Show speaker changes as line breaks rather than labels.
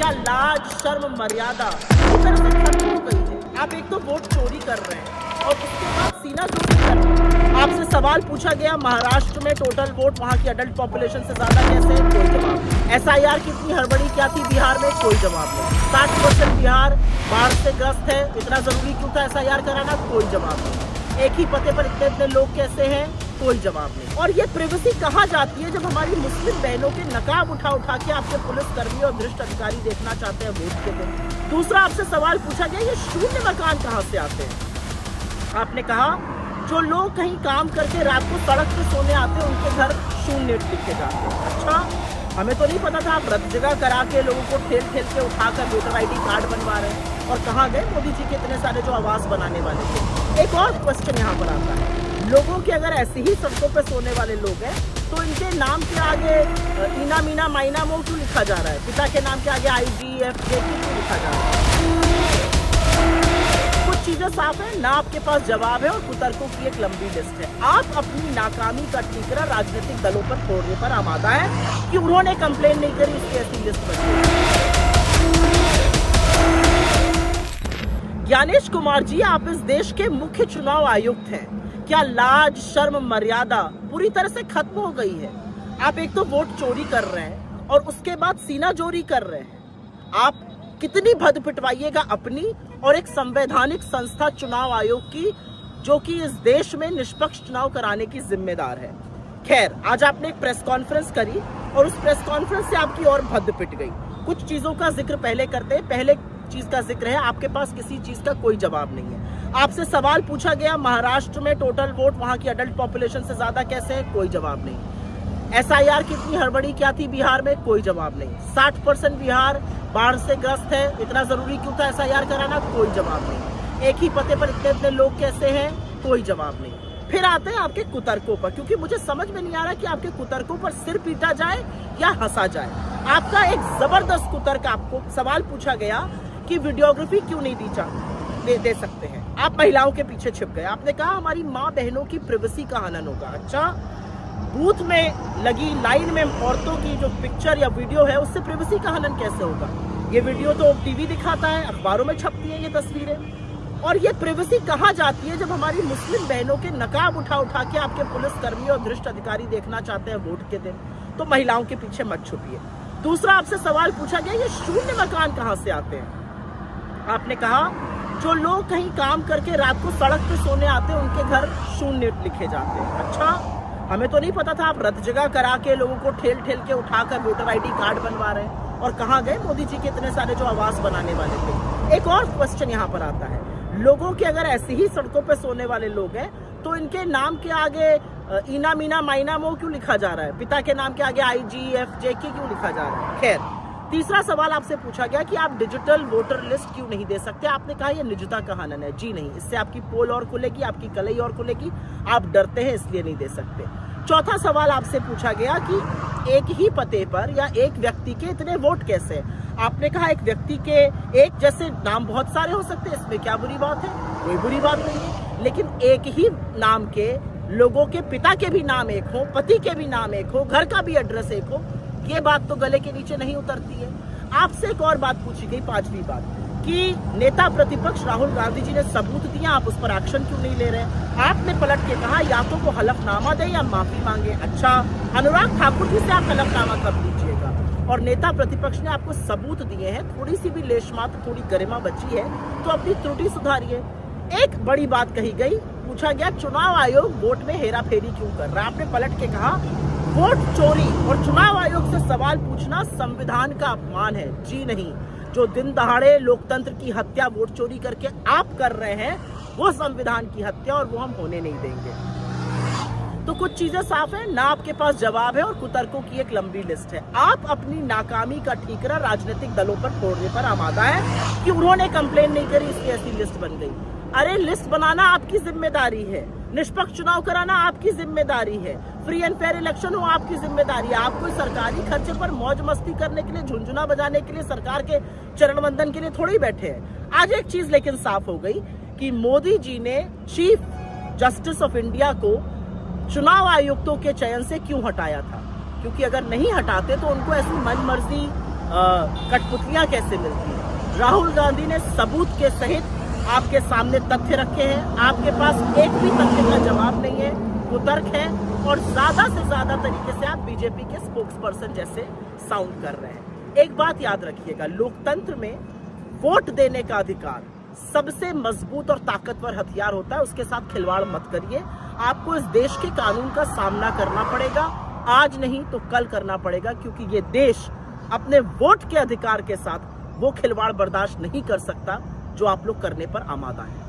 क्या लाज शर्म मर्यादा इस तरह से खत्म हो गई है। आप एक तो वोट चोरी कर रहे हैं और उसके बाद सीना चोरी कर रहे हैं। आपसे सवाल पूछा गया महाराष्ट्र में टोटल वोट वहां की अडल्ट पॉपुलेशन से ज्यादा कैसे है, कोई जवाब नहीं। SIR की इतनी हड़बड़ी क्या थी बिहार में, कोई जवाब नहीं। 60% बिहार बाढ़ से ग्रस्त है, इतना जरूरी क्यों था SIR कराना, कोई जवाब नहीं। एक ही पते पर इतने लोग कैसे हैं, कोई जवाब नहीं। और ये प्रिवेसी कहाँ जाती है जब हमारी मुस्लिम बहनों के नकाब उठा के आपके पुलिस कर्मी और भ्रष्ट अधिकारी देखना चाहते हैं वोट के दिन। दूसरा आपसे सवाल पूछा गया ये शून्य मकान कहाँ से आते हैं। आपने कहा जो लोग कहीं काम करके रात को सड़क पे सोने आते हैं उनके घर शून्य लिखे जाते हैं। अच्छा, हमें तो नहीं पता था आप रद्द जगह करा के लोगों को ठेल के उठाकर वोटर ID कार्ड बनवा रहे हैं। और कहाँ गए मोदी जी के इतने सारे जो आवास बनाने वाले थे। एक और क्वेश्चन यहाँ पर आता है, लोगों के अगर ऐसे ही सड़कों पे सोने वाले लोग हैं तो इनके नाम के आगे इना मीना माइना मो क्यों लिखा जा रहा है, पिता के नाम के आगे IGFJ क्यों लिखा जा रहा है। कुछ चीजें साफ है ना, आपके पास जवाब है और कुतर्कों की एक लंबी लिस्ट है। आप अपनी नाकामी का ठीकरा राजनीतिक दलों पर फोड़ने पर आमादा है कि उन्होंने कंप्लेन नहीं करी, इसकी ऐसी लिस्ट बनी। ज्ञानेश कुमार जी, आप इस देश के मुख्य चुनाव आयुक्त हैं। क्या लाज शर्म मर्यादा पूरी तरह से खत्म हो गई है। आप एक तो वोट चोरी कर रहे हैं और उसके बाद सीना चोरी कर रहे हैं। आप कितनी भद पिटवाइएगा अपनी और एक संवैधानिक संस्था चुनाव आयोग की, जो कि इस देश में निष्पक्ष चुनाव कराने की जिम्मेदार है। खैर, आज आपने एक प्रेस कॉन्फ्रेंस करी और उस प्रेस कॉन्फ्रेंस से आपकी और भद पिट गई। कुछ चीजों का जिक्र पहले करते हैं। पहले चीज का जिक्र है, आपके पास किसी चीज का कोई जवाब नहीं है। आपसे सवाल पूछा गया महाराष्ट्र में टोटल वोट वहां की अडल्ट पॉपुलेशन से ज्यादा कैसे है, कोई जवाब नहीं। SIR की इतनी हड़बड़ी क्या थी बिहार में, कोई जवाब नहीं। 60% बिहार बाढ़ से ग्रस्त है, इतना जरूरी क्यों था SIR कराना, कोई जवाब नहीं। एक ही पते पर इतने लोग कैसे हैं, कोई जवाब नहीं। फिर आते हैं आपके कुतर्कों पर, क्योंकि मुझे समझ में नहीं आ रहा कि आपके कुतर्कों पर सिर पीटा जाए या हंसा जाए। आपका एक जबरदस्त कुतर्क, आपको सवाल पूछा गया कि वीडियोग्राफी क्यों नहीं दे सकते हैं, आप महिलाओं के पीछे छिप गए। आपने कहा हमारी माँ बहनों की प्रिवेसी का हनन होगा। अच्छा, बूथ में लगी लाइन में औरतों की जो पिक्चर या वीडियो है उससे प्रिवेसी का हनन कैसे होगा। ये वीडियो तो टीवी दिखाता है, अखबारों में छपती है ये तस्वीरें। और ये प्रिवेसी कहाँ जाती है जब हमारी मुस्लिम बहनों के नकाब उठा के आपके पुलिस कर्मी और भ्रष्ट अधिकारी देखना चाहते हैं वोट के दिन। तो महिलाओं के पीछे मत छुपिए। दूसरा आपसे सवाल पूछा गया ये शून्य मकान कहाँ से आते हैं। आपने कहा जो लोग कहीं काम करके रात को सड़क पे सोने आते हैं उनके घर शून्य लिखे जाते हैं। अच्छा, हमें तो नहीं पता था आप रद्द जगह करा के लोगों को ठेल के उठाकर वोटर ID कार्ड बनवा रहे हैं। और कहाँ गए मोदी जी के इतने सारे जो आवास बनाने वाले थे। एक और क्वेश्चन यहाँ पर आता है, लोगों के अगर ऐसे ही सड़कों पे सोने वाले लोग हैं तो इनके नाम के आगे इना मीना माइना मो क्यों लिखा जा रहा है, पिता के नाम के आगे IGFJ क्यों लिखा जा रहा है। खैर, तीसरा सवाल आपसे पूछा गया कि आप डिजिटल वोटर लिस्ट क्यों नहीं दे सकते। आपने कहा यह निजता का हनन है। जी नहीं, इससे आपकी पोल और खुलेगी, आपकी कलई और खुलेगी। आप डरते हैं इसलिए नहीं दे सकते। चौथा सवाल आपसे पूछा गया कि एक ही पते पर या एक व्यक्ति के इतने वोट कैसे। आपने कहा एक व्यक्ति के एक जैसे नाम बहुत सारे हो सकते हैं, इसमें क्या बुरी बात है, कोई बुरी बात नहीं है। लेकिन एक ही नाम के लोगों के पिता के भी नाम एक हो, पति के भी नाम एक हो, घर का भी एड्रेस एक हो, ये बात तो गले के नीचे नहीं उतरती है। आपसे एक और बात पूछी गई, पांचवी बात, कि नेता प्रतिपक्ष राहुल गांधी जी ने सबूत दिया, आप उस पर एक्शन क्यों नहीं ले रहे। आपने पलट के कहा या तो वो हलफनामा दे या माफी मांगे। अच्छा, अनुराग ठाकुर जी से आप हलफनामा कब लीजिएगा। और नेता प्रतिपक्ष ने आपको सबूत दिए हैं, थोड़ी सी भी लेशमात्र थोड़ी गरिमा बची है तो अपनी त्रुटि सुधारिए। एक बड़ी बात कही गई, पूछा गया चुनाव आयोग वोट में हेरा फेरी क्यों कर रहा है। आपने पलट के कहा वोट चोरी और चुनाव आयोग से सवाल पूछना संविधान का अपमान है। जी नहीं, जो दिन दहाड़े लोकतंत्र की हत्या वोट चोरी करके आप कर रहे हैं वो संविधान की हत्या, और वो हम होने नहीं देंगे। तो कुछ चीजें साफ है ना, आपके पास जवाब है और कुतर्कों की एक लंबी लिस्ट है। आप अपनी नाकामी का ठीकरा राजनीतिक दलों पर फोड़ने पर आमादा है कि उन्होंने कंप्लेन नहीं करी, इसकी ऐसी लिस्ट बन गई। अरे, लिस्ट बनाना आपकी जिम्मेदारी है, निष्पक्ष चुनाव कराना आपकी जिम्मेदारी है, फ्री एंड फेयर इलेक्शन हो आपकी जिम्मेदारी है। आप कोई सरकारी खर्चे पर मौज मस्ती करने के लिए, झुंझुना बजाने के लिए, सरकार के चरण वंदन के लिए थोड़ी बैठे हैं। आज एक चीज लेकिन साफ हो गई कि मोदी जी ने चीफ जस्टिस ऑफ इंडिया को चुनाव आयुक्तों के चयन से क्यों हटाया था, क्योंकि अगर नहीं हटाते तो उनको ऐसी मनमर्जी कठपुतलियां कैसे मिलती हैं। राहुल गांधी ने सबूत के सहित आपके सामने तथ्य रखे हैं, आपके पास एक भी तथ्य का जवाब नहीं है, कुतर्क है और ज्यादा से ज्यादा तरीके से आप बीजेपी के स्पोक्स पर्सन जैसे साउंड कर रहे हैं। एक बात याद रखिएगा, लोकतंत्र में वोट देने का अधिकार सबसे मजबूत और ताकतवर हथियार होता है, उसके साथ खिलवाड़ मत करिए। आपको इस देश के कानून का सामना करना पड़ेगा, आज नहीं तो कल करना पड़ेगा, क्योंकि ये देश अपने वोट के अधिकार के साथ वो खिलवाड़ बर्दाश्त नहीं कर सकता जो आप लोग करने पर आमादा है।